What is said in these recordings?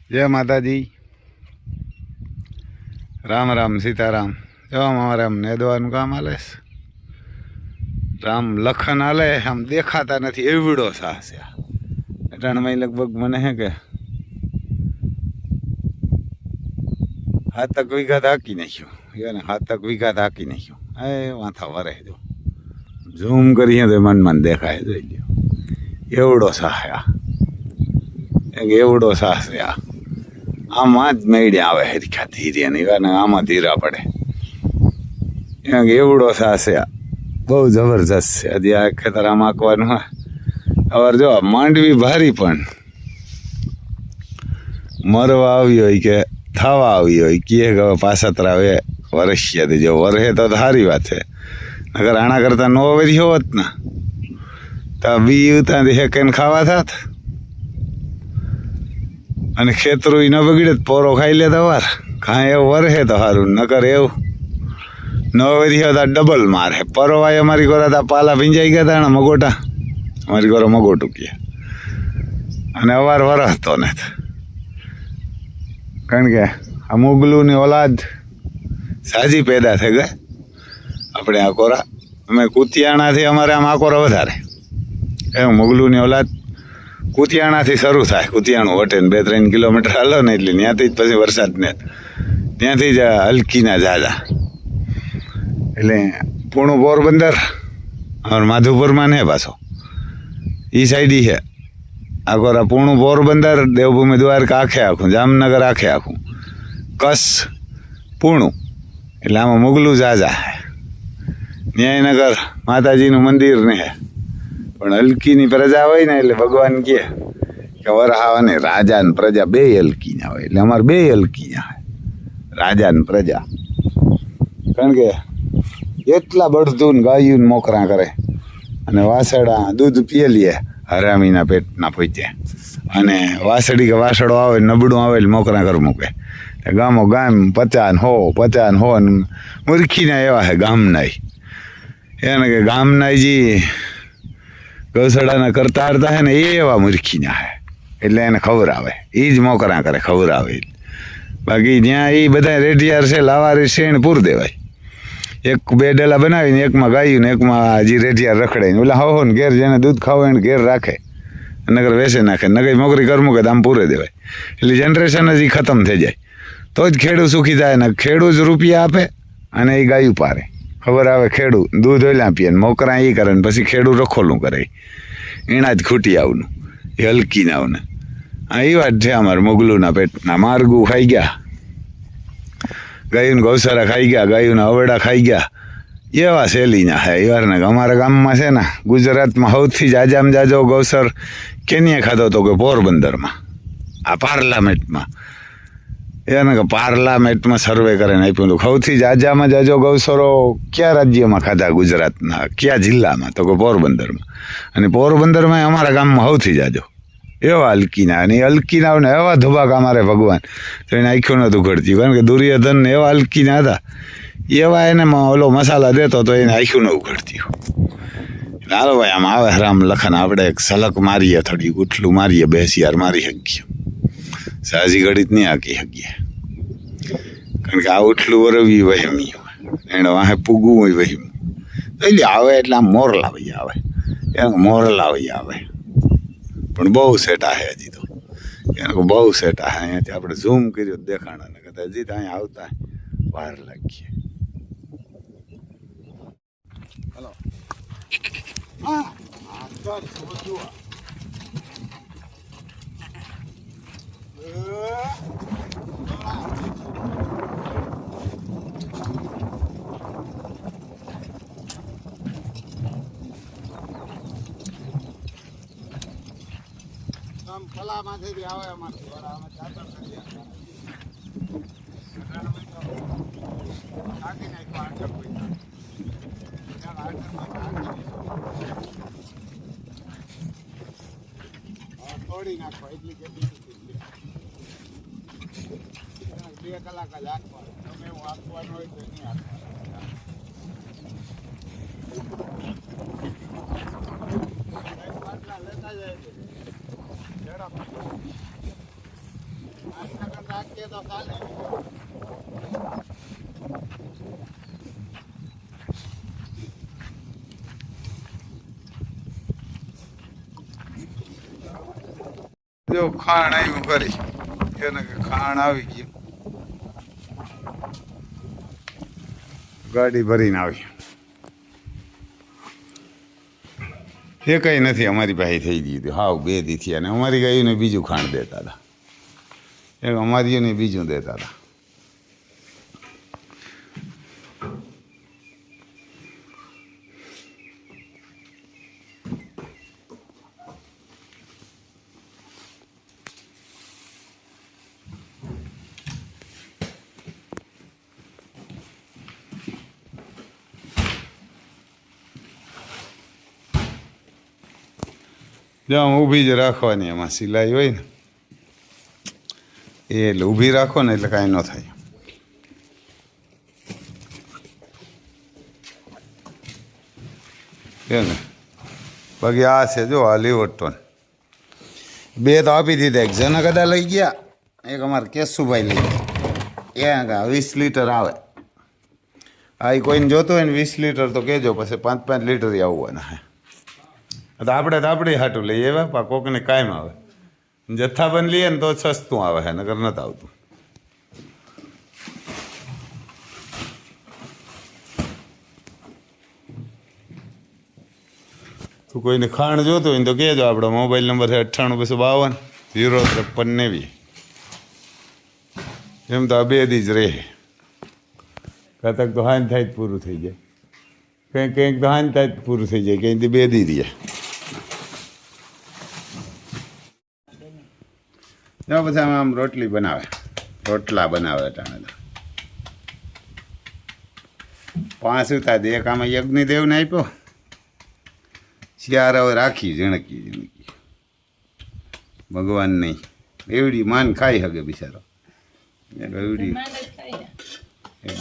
जय माता जी। राम राम सीताराम। जो हमारे हम नेदवा काम आले राम लखन आले हम देखाता नहीं एवड़ो साहस रण में लगभग मने है के हाथ तक विघात हाकी नहीं हाथ तक विघात हाकी नहीं ए माथा वरे जो झूम करिए तो मन मन देखाय जो एवड़ो साहस एवड़ो साहस आमा ज मेड़ी आवे हरखा धीरे नहीं आमा धीरा पड़े एवड़ो साहस बहु जबरदस्त है हजी आ खेतर आम आंकवानुं और जो मांडवी भारी पण मरवा आवी होय के थवा आवी होय किए के पासतरा वर्ष्य जो वरहे तो सारी बात है अगर आना करता नो वरी होत ना तो बी उता हेकन खावा थात અને ખેતરું ન બગડે પોરો ખાઈ લેતા વાર કાંઈ એવું વરહે તો સારું નકર એવું ન વરી હતા ડબલ મારે પરવાય અમારી ઘરે હતા પાલા ભીંજાઈ ગયા હતા ને મગોટા અમારી ઘરે મગોટું કહે અને અવાર વરસતો ને કારણ કે આ મુગલુંની ઓલાદ સાજી પેદા થઈ ગઈ આપણે આ કોરા અમે કુતિયાણાથી અમારે આમ આ કોરા વધારે એવું મુગલુંની ઓલાદ કુતિયાણાથી શરૂ થાય કુતિયાણું વટે ને 2-3 કિલોમીટર હાલો ને એટલે ત્યાંથી જ પછી વરસાદ ને ત્યાંથી જ હલકીના જાજા એટલે પૂણું પોરબંદર और माधुपुરમાં ને પાછો એ સાઈડ છે આ કોરા પૂણું પોરબંદર દેવભૂમિ દ્વારકા આખે આખું જામનગર આખે આખું કચ્છ પૂણું એટલે આમાં મુગલું જાજા ન્યાયનગર માતાજીનું મંદિર ને પણ હલકીની પ્રજા હોય ને એટલે ભગવાન કહે કે વરહાવા ને રાજા ને પ્રજા બે હલકીના હોય એટલે અમારે બે હલકીના હોય રાજા ને પ્રજા કારણ કે એટલા બળધું ગાયું ને મોકરા કરે અને વાસડા દૂધ પીએ લઈએ હરામીના પેટના પોતે અને વાસળી કે વાસળો આવે નબળું આવે એટલે મોકરા કર મૂકે ગામો ગામ 50 ને 100 ને મૂર્ખીના એવા છે ગામના એને કે ગામનાજી ગૌશાળાના કરતા હરતા હે ને એવા મૂર્ખીના હે એટલે એને ખબર આવે એ જ મોકરા કરે ખબર આવે બાકી જ્યાં એ બધા રેઢિયાર છે લાવારી શેણ પૂર દેવાય એક બે ડેલા બનાવીને એકમાં ગાયું ને એકમાં હજી રેઢિયાર રખડાઈને ઓલા હો ને ઘેર જેને દૂધ ખાવું એને ઘેર રાખે નગર વેસે નાખે નગર મોકરી કરવું કે દામ પૂરે દેવાય એટલે જનરેશન જ ખતમ થઈ જાય તો જ ખેડૂત સુખી થાય ને ખેડૂત જ રૂપિયા આપે અને એ ગાયું પારે ખબર આવે ખેડૂત દૂધ ઓલા પીએ ને મોકરા એ કરે ને પછી ખેડૂત રખોલું કરે એના જ ખૂટી આવનું એ હલકી ના આવને આ એ વાત છે અમારે મોગલુંના પેટના માર્ગું ખાઈ ગયા ગાયું ગૌશાળા ખાઈ ગયા ગાયુંના અવેડા ખાઈ ગયા એવા શૈલીના હે એવાને અમારા ગામમાં છે ને ગુજરાતમાં સૌથી જાજામાં જાજો ગૌસર કેનીએ ખાધો હતો કે પોરબંદરમાં આ પાર્લામેન્ટમાં એને કે પાર્લામેન્ટમાં સર્વે કરીને આપ્યું હતું સૌથી જાજામાં જાજો ગૌસરો કયા રાજ્યમાં ખાધા ગુજરાતના કયા જિલ્લામાં તો કે પોરબંદરમાં અને પોરબંદરમાં અમારા ગામમાં સૌથી જાજો એવા હલકીના અને એ હલકીનાઓને એવા ધોબાક અમારે ભગવાન તો એને આંખ્યું નહોતું ઘડતી કારણ કે દુર્યોધન એવા હલકીના હતા એવા એને ઓલો મસાલા દેતો તો એને આંખ્યું ન ઉઘડતી હાલો ભાઈ આમ આવે રામ લખન આપણે એક સલક મારીએ થોડી ઉઠલું મારીએ બેસિયાર મારી શકીએ સાજી ઘડીત નહીં આંકી શકીએ કારણ કે આ ઉઠલું વરવી વહેમી હોય એને વાહે પૂગવું હોય વહેમું એટલે આવે એટલે આમ મોરલા વહી આવે એને મોરલા વહી આવે પણ બહુ સેટા હે હજી તો એને બહુ સેટા હે અહીંયાથી આપણે ઝૂમ કર્યું દેખાણા ને કદાચ હજી તો અહીંયા આવતા વાર લાગીએ હલો ફલામાંથી આવે અમારે ચાદર કરી નાખી તોડી નાખો એટલી કેટલી 2 કલાક જ હાંકવાનું તમે એવું હાંકવાનું હોય તો નહીં હાંકવાનું લેતા જાય જો ખાણ આવ્યું ફરી એને કે ખાણ આવી ગયું ગાડી ભરીને આવી એ કંઈ નથી અમારી પાસે થઈ ગયું હાવ બે દીથી અને અમારી ગાયોને બીજું ખાણ દેતા હતા એક અમારીઓને બીજું દેતા હતા જો આમ ઊભી જ રાખવાની એમાં સિલાઈ હોય ને એ એટલે ઊભી રાખો ને એટલે કાંઈ ન થાય ને બાકી આ છે જો આ લીવરટોન બે તો આપી દીધા એક જનકદા લઈ ગયા એક અમારે કેશુભાઈ લઈ ગયા એ 20 લીટર આવે આ કોઈને જોતો હોય ને 20 લીટર તો કહેજો પછી 5-5 લીટર આવવાના હે તો આપણે હાટું લઈએ એવા કોકને કાયમ આવે જથ્થાબંધ લઈએ ને તો સસ્તું આવે છે નગર નથી આવતું તો કોઈને ખાણ જોતું હોય ને તો કહેજો આપણો મોબાઈલ નંબર છે 9852 053 એમ તો આ બે દી જ રહે કતક તો હાન થાય જ પૂરું થઈ જાય કંઈક તો હાન થાય જ પૂરું થઈ જાય કંઈથી બે દી રહે જો પછી આમ રોટલા બનાવે અટાણે 5 ઉતા દે એક આમાં યજ્ઞદેવને આપ્યો 4 હવે રાખી ઝીણકી ભગવાન નહીં એવડી માન ખાઈ શકે બિચારો એવડી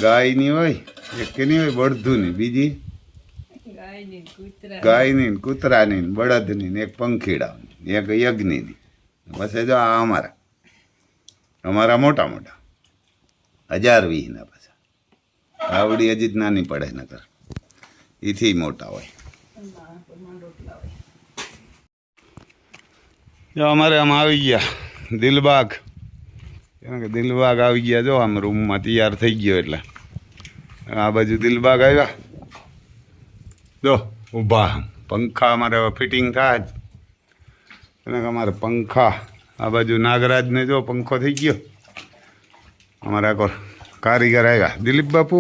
ગાયની હોય એક કે નહીં હોય બળધુની બીજી ગાયની કૂતરાની બળદની ને એક પંખીડાની એક યજ્ઞની પછી જો આ અમારા મોટા 1020 પાછા આવડી હજી જ નાની પડે નકર એથી મોટા હોય જો અમારે આમ આવી ગયા દિલબાગ દિલબાગ આવી ગયા જો આમ રૂમમાં તૈયાર થઈ ગયો એટલે આ બાજુ દિલબાગ આવ્યા જો ઊભા પંખા અમારે હવે ફિટિંગ થાય જ અને અમારે પંખા આ બાજુ નાગરાજને જો પંખો થઈ ગયો અમારા કારીગર આવ્યા દિલીપ બાપુ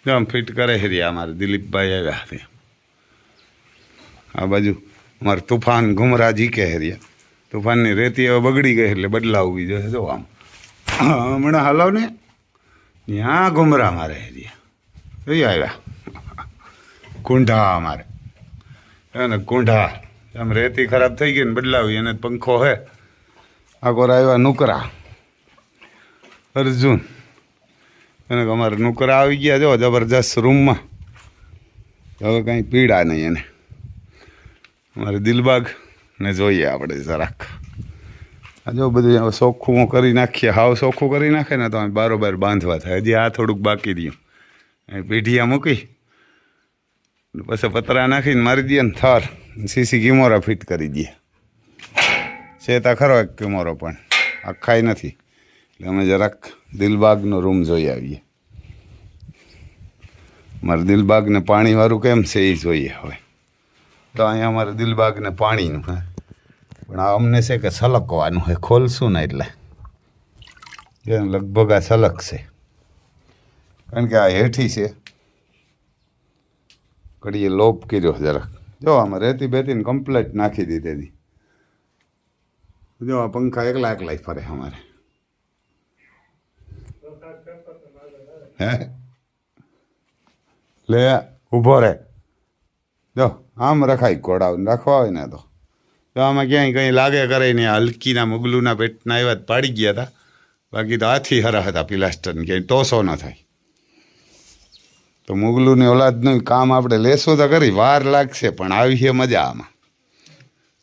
જો આમ ફિટ કરે છે અમારે દિલીપભાઈ આવ્યા તે આ બાજુ અમારે તુફાન ઘુમરાજી કહે રહ્યા તુફાનની રેતી હવે બગડી ગઈ એટલે બદલાવવી જોઈએ જો આમ હમણાં હલાવ ને ત્યાં ઘુમરા મારે રહ્યા જોઈ આવ્યા કુંઢા અમારે ને કુંઢા આમ રેતી ખરાબ થઈ ગઈ ને બદલાવી એને પંખો હે આગળ આવ્યા નુકરા અર્જુન એને અમારે નુકરા આવી ગયા જો જબરજસ્ત રૂમમાં હવે કાંઈ પીડા નહીં એને અમારે દિલબાગ ને જોઈએ આપણે જરાક આ જો બધું ચોખ્ખું કરી નાખીએ હાવ ચોખ્ખું કરી નાખે ને તો બારોબાર બાંધવા થાય હજી આ થોડુંક બાકી રહ્યું પીઢિયા મૂકી પછી પતરા નાખીને મારી દઈએ ને થર સીસી કિમોરા ફિટ કરી દઈએ છે તા ખરો એક કિમોરો પણ આખાય નથી એટલે અમે જરાક દિલબાગનો રૂમ જોઈ આવીએ મારે દિલબાગને પાણીવાળું કેમ છે એ જોઈએ હવે તો અહીંયા અમારે દિલબાગને પાણીનું હે પણ આ અમને છે કે સલકવાનું હોય ખોલશું ને એટલે લગભગ આ સલક છે કારણ કે આ હેઠી છે કડીએ લોપ કર્યો જરાક જો આમાં રેતી બેતીને કમ્પ્લેટ નાખી દીધી જો આ પંખા એકલા ફરે અમારે હે લે ઊભો રહે જો આમ રખાય ઘોડાને રાખવા હોય ને તો જો આમાં ક્યાંય કંઈ લાગે કરે ને હલકીના મુગલુના પેટના એવા જ પાડી ગયા હતા બાકી તો હાથી હરા હતા પ્લાસ્ટરને ક્યાંય ટોસો ન થાય તો મુગલુની ઓલાદનું કામ આપણે લેશું તો કરી વાર લાગશે પણ આવી છે મજા આમાં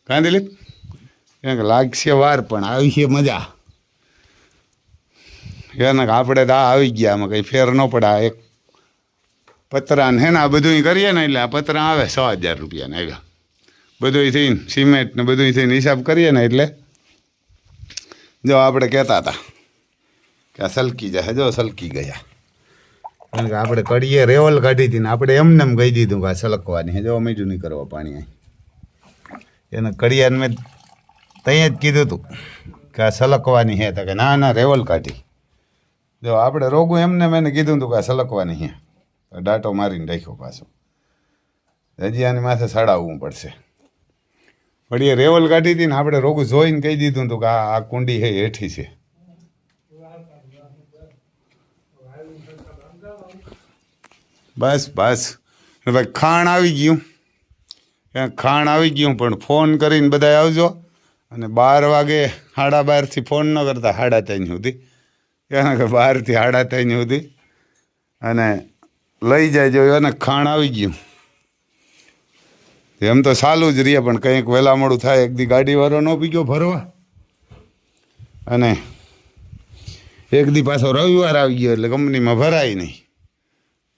કાં દિલીપ કેમ કે લાગશે વાર પણ આવી છે મજા એને આપણે તો આ આવી ગયા, આમાં કંઈ ફેર ન પડે. આ એક પતરા ને હે ને આ બધું કરીએ ને એટલે આ પતરા આવે 6,000 રૂપિયાને આવ્યા. બધું થઈને સિમેન્ટ ને બધું થઈને હિસાબ કરીએ ને એટલે જો આપણે કહેતા હતા કે આ સલકી જાય, જો સલકી ગયા. કારણ કે આપણે કડીએ રેવલ કાઢી હતી ને આપણે એમને એમ કહી દીધું કે આ સલકવાની હે, જો મીઠું નહીં કરવા પાણી અહીં. એને કડિયાને મેં ત્યાં જ કીધું હતું કે આ સલકવાની હે, તો કે ના ના રેવલ કાઢી. જો આપણે રોગું એમને મેં કીધું હતું કે આ સલકવાની હે, તો ડાટો મારીને રાખ્યો પાછો. હજી આની માથે સડાવવું પડશે. વળી રેવલ કાઢી હતી ને આપણે રોગું જોઈને કહી દીધું હતું કે આ કુંડી હે હેઠી છે. બસ બસ ભાઈ ખાણ આવી ગયું, ખાણ આવી ગયું, પણ ફોન કરીને બધા આવજો. અને 12 વાગે 12:30 ફોન ન કરતા 3:30 સુધી, કારણ કે 12 થી 3:30 સુધી અને લઈ જાય. અને ખાણ આવી ગયું એમ તો સારું જ રહીએ, પણ કંઈક વહેલા મોડું થાય. એક દી ગાડીવાળો ન પી ગયો ભરવા, અને એક દી પાછો રવિવાર આવી ગયો એટલે કંપનીમાં ભરાય નહીં.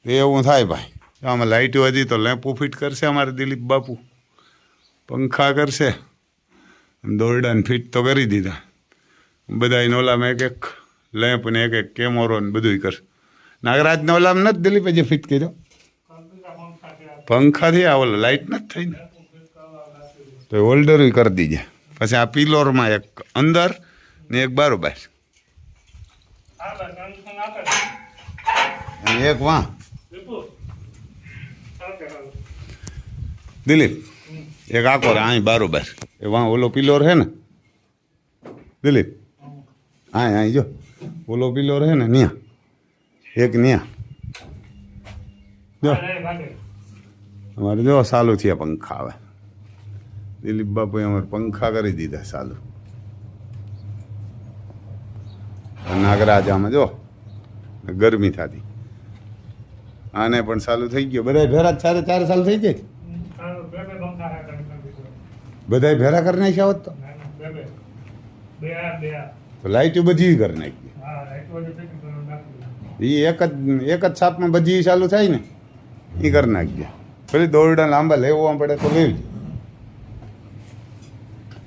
એવું થાય ભાઈ. આમાં લાઇટો હજી તો લેમ્પો ફિટ કરશે અમારે દિલીપ બાપુ, પંખા કરશે, દોરડાને ફિટ તો કરી દીધા. બધા ઓલામાં એક એક લેમ્પ ને એક એક કેમેરો ને બધું કરશે. નાગરાજને ઓલામાં નથી દિલીપ હજી ફિટ કર્યો, પંખાથી આ ઓલો લાઇટ નથી થઈ ને, તો હોલ્ડર કરી દીજે. પછી આ પિલોરમાં એક અંદર ને એક બારોબાર અને એક વાં. દિલીપ એક આખો અહીં બારોબાર એ વાં ઓલો પિલોર હે ને દિલીપ, અહીં જો ઓલો પિલોર હે ને ન્યા એક ન્યા જો. અમારે જો ચાલુ થયા પંખા. આવે દિલીપ બાપુએ અમારે પંખા કરી દીધા ચાલુ. નાગરાજ આમાં જો ગરમી થતી, આને પણ ચાલુ થઈ ગયો. બધા ભેરા 4 ચાલુ થઈ જાય. બધા ભેરા કરી નાખ્યા હોત તો લાઇટ બધી કરી નાખી. એ એક જ છાપમાં બધી ચાલુ થાય ને એ કરી નાખજે. પેલી દોરડા લાંબા લેવા પડે તો લેવી.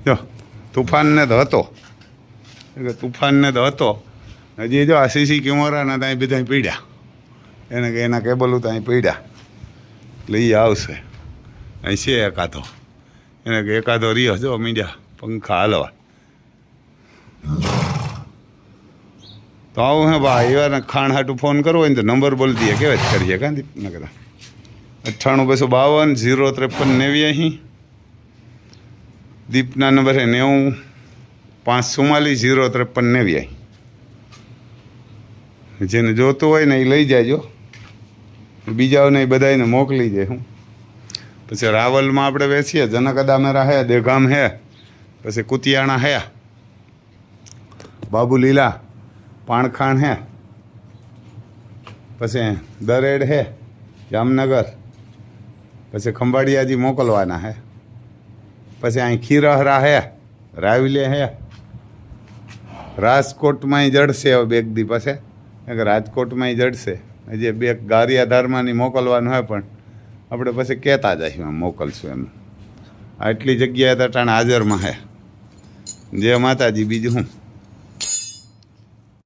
જો તુફાનને તો હતો, તુફાનને તો હતો. હજી જો આ સીસી કેમેરાના ત્યાં બધા પીડ્યા, એને કે એના કેબલો ત્યાં પીડ્યા એટલે એ આવશે. અહીં છે એકાદો, એને કે એકાદો રહ્યો જો મીડિયા પંખા હાલવા. તો આવું હે ભાઈ. એવા ખાણ હાટું ફોન કરવો હોય ને તો નંબર બોલી દઈએ, કેવા જ કરીએ કાં દીપનગર 98-252-053-89. દીપના નંબર છે 90-544-053-89. જેને જોતું હોય ને એ લઈ જાયજો, બીજાઓને એ બધાને મોકલી જાય. હું પછી રાવલમાં આપણે વેચીએ, જનકદામેરા હે, દેગામ હે, પછી કુતિયાણા હે, બાબુલીલા પાણખાણ હે, પછી દરેડ હે જામનગર, પછી ખંભાળિયાજી મોકલવાના હે, પછી અહીં ખીરહરા હે, રાવલે હે, રાજકોટમાંય જડશે હવે બેગ દી પાસે, રાજકોટમાંય જડશે. હજી 2 ગારિયાધારમાંની મોકલવાનું હોય, પણ આપણે પછી કહેતા જઈશું મોકલશું એમ. આટલી જગ્યાએ તો ટાણ હાજરમાં હે. જય માતાજી. બીજું શું.